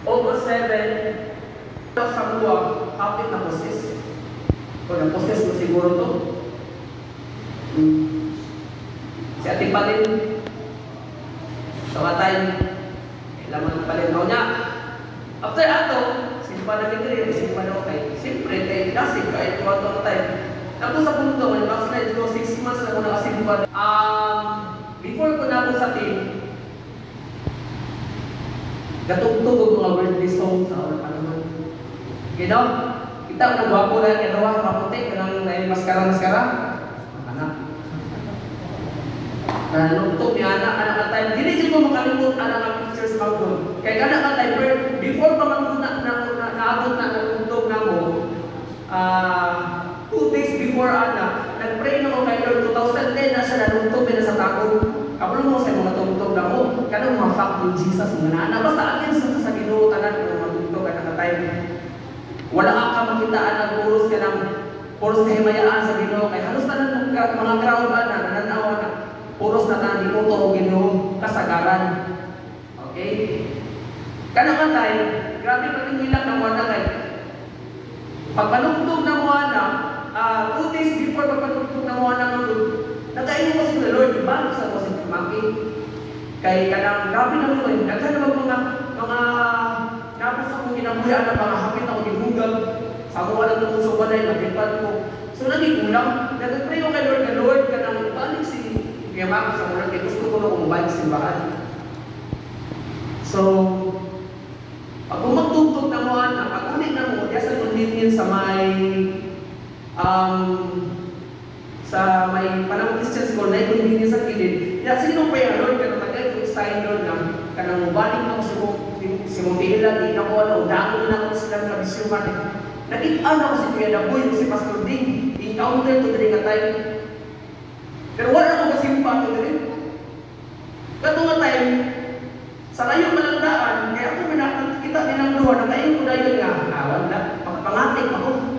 August 7, sa buwag, kapit na postes. Kung na-postes mo siguro to. Si Ate Palin, sa mga time, kailangan Palin daw niya. After ato, simpa na kagiri, simpa na okay. Siyempre, tayo klasik, kahit kung ato na time. Tapos sa punto, may backslide ko, 6 months na ako nakasimpa. Before ko na ako sa team, gatugtog mga birthday song sa oras pa naman. You know, kita ang gwapo na yung ganawa, maputi, kanang maskara-maskara. Anak. Nanuntok ni anak at time. Hindi ko makalimut anak ang pictures mga doon. Kaya anak at time, before pa naabot na nanuntok na mo, 2 days before anak, nag-pray na ko kay Lord 2010 na siya nanuntok na sa takot. Kapag mo sa mga tugtog na mo, kanang mga fact ng Jesus, mga nana, basta akin sa Ginoo tanan ng mga tugtog at nakatime. Wala ka makitaan ng puros ka ng puros kahimayaan sa Ginoo, kaya halos tanan mga crowd na nananawa na puros na tanan Ginoo to Ginoo kasagaran. Okay? Kanang nga time, grabe patingilak ng wala kay pagpanugtog ng wala, 2 days before pagpanugtog ng wala ng nagkainin mo si the Lord, diba? Sa mo si Maki. Kaya kanang grabe na mo rin. Nagkaroon mga napos akong ginabuyan na mga hapit ako ginugal. Sa mo alam ng uso ba na maglipat ko. So naging ulang. Nagpray ko kay Lord na Lord, kanang balik si Kuya Maki sa mula. Kaya gusto ko na kumabalik si simbahan. So, pag magtugtog na mo na, pag ulit na mo, diya sa convenience sa may panahon Christian school na i-convenience sa kilid. Kaya sino pa yung Lord, kanang magay kong style Lord na kanang mubalik na ko si Montila, di na ko ano, dako na ako silang kabisyuman. Nakita na ko si Kuya Daboy, si Pastor Ding, encounter to the time. Pero wala ako kasimpa to the rin. Kato nga time, sa layo malandaan, kaya ako minakita din ang luha, nakain ko na yun nga, wala, pangatik ako.